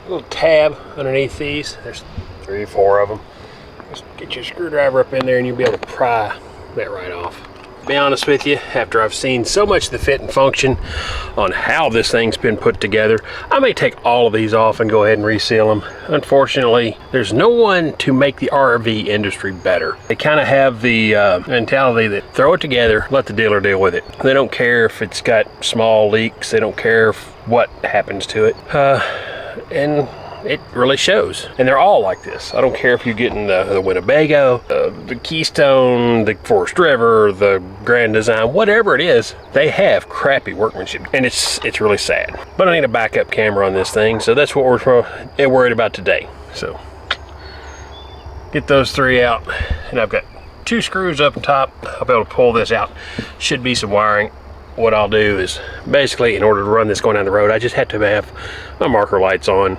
little tab underneath these. There's 3 or 4 of them. Just get your screwdriver up in there and you'll be able to pry that right off. To be honest with you, after I've seen so much of the fit and function on how this thing's been put together, I may take all of these off and go ahead and reseal them. Unfortunately, there's no one to make the RV industry better. They kind of have the mentality that throw it together, let the dealer deal with it. They don't care if it's got small leaks. They don't care what happens to it. And it really shows. And they're all like this. I don't care if you're getting the Winnebago, the Keystone, the Forest River, the Grand Design, whatever it is, they have crappy workmanship. And it's really sad. But I need a backup camera on this thing, so that's what we're worried about today. So get those 3 out, and I've got 2 screws up top. I'll be able to pull this out. Should be some wiring. What I'll do is basically, in order to run this going down the road, I just have to have my marker lights on.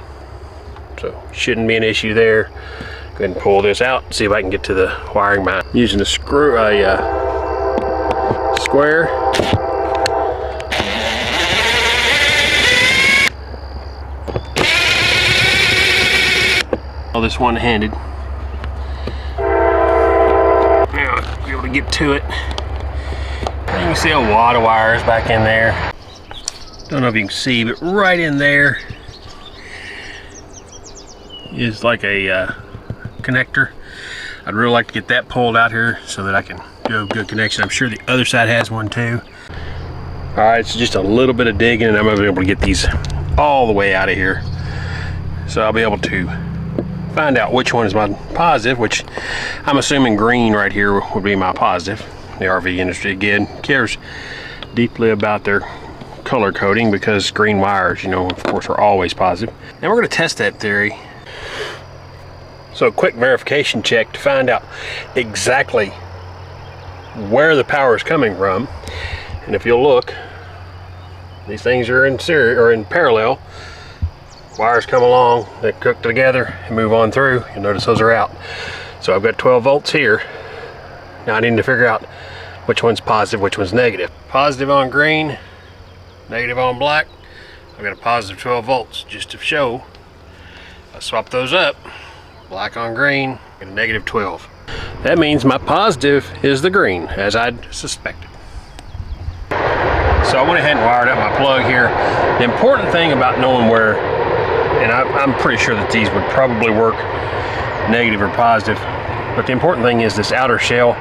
So shouldn't be an issue there. Go ahead and pull this out, see if I can get to the wiring mount. Using a square. All this one-handed. Now I'll be able to get to it. You can see a lot of wires back in there. Don't know if you can see, but right in there is like a connector. I'd really like to get that pulled out here so that I can do a good connection. I'm sure the other side has one too. All right, so just a little bit of digging and I'm gonna be able to get these all the way out of here. So I'll be able to find out which one is my positive, which I'm assuming green right here would be my positive. The RV industry, again, cares deeply about their color coding because green wires, you know, of course, are always positive. And we're gonna test that theory. So a quick verification check to find out exactly where the power is coming from. And if you'll look, these things are in series or in parallel. Wires come along, they cook together and move on through. You'll notice those are out. So I've got 12 volts here. Now I need to figure out which one's positive, which one's negative. Positive on green, negative on black. I've got a positive 12 volts just to show. I swap those up. Black on green and a negative 12. That means my positive is the green, as I'd suspected. So I went ahead and wired up my plug here. The important thing about knowing where, and I'm pretty sure that these would probably work negative or positive, but the important thing is this outer shell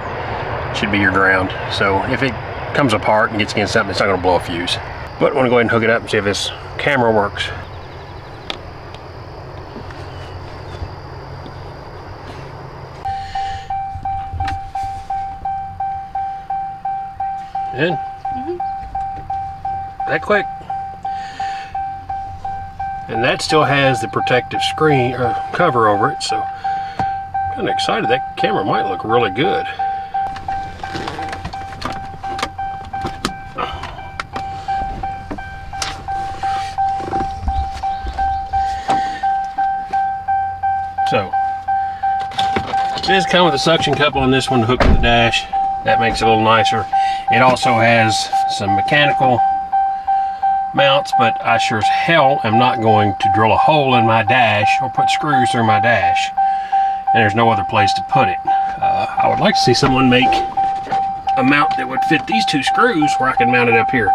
should be your ground. So if it comes apart and gets against something, it's not going to blow a fuse. But I want to go ahead and hook it up and see if this camera works. In? That quick. And that still has the protective screen or cover over it, so I'm kind of excited. That camera might look really good. So it does come with a suction cup on this one to hook to the dash. That makes it a little nicer. It also has some mechanical mounts, but I sure as hell am not going to drill a hole in my dash or put screws through my dash. And there's no other place to put it. I would like to see someone make a mount that would fit these 2 screws where I can mount it up here.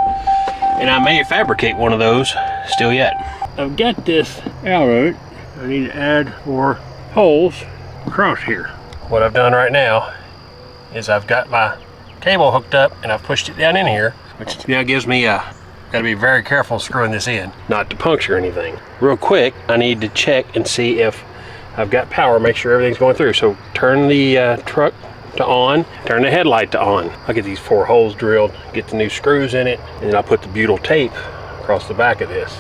And I may fabricate one of those still yet. I've got this out of it. I need to add more holes across here. What I've done right now is I've got my cable hooked up and I've pushed it down in here, which now gives me gotta be very careful screwing this in, not to puncture anything. Real quick, I need to check and see if I've got power, make sure everything's going through. So turn the truck to on, turn the headlight to on. I'll get these 4 holes drilled, get the new screws in it, and then I'll put the butyl tape across the back of this.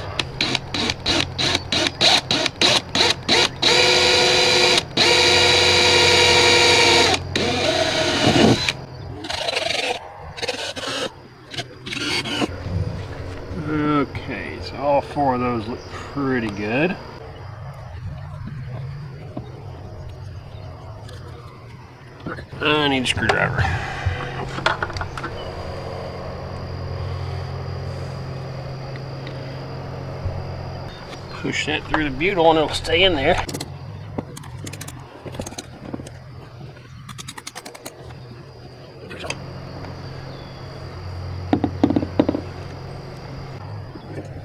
Okay, so all 4 of those look pretty good. I need a screwdriver. Push that through the butyl and it'll stay in there.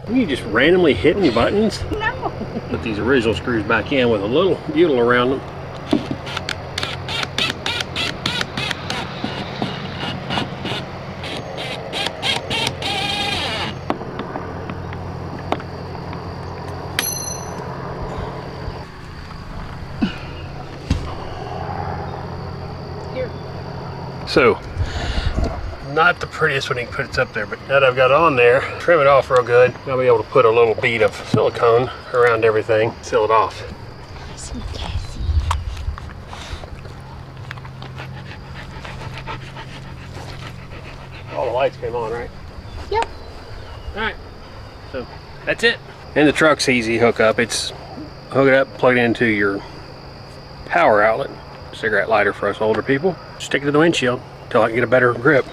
Are you just randomly hitting buttons? No. Put these original screws back in with a little butyl around them. Here. So, not the prettiest when you can put it up there, but now that I've got it on there, trim it off real good. I'll be able to put a little bead of silicone around everything, seal it off. All the lights came on, right? Yep. All right, so that's it. And the truck's easy hook up. It's hook it up, plug it into your power outlet. Cigarette lighter for us older people. Stick it to the windshield until I can get a better grip.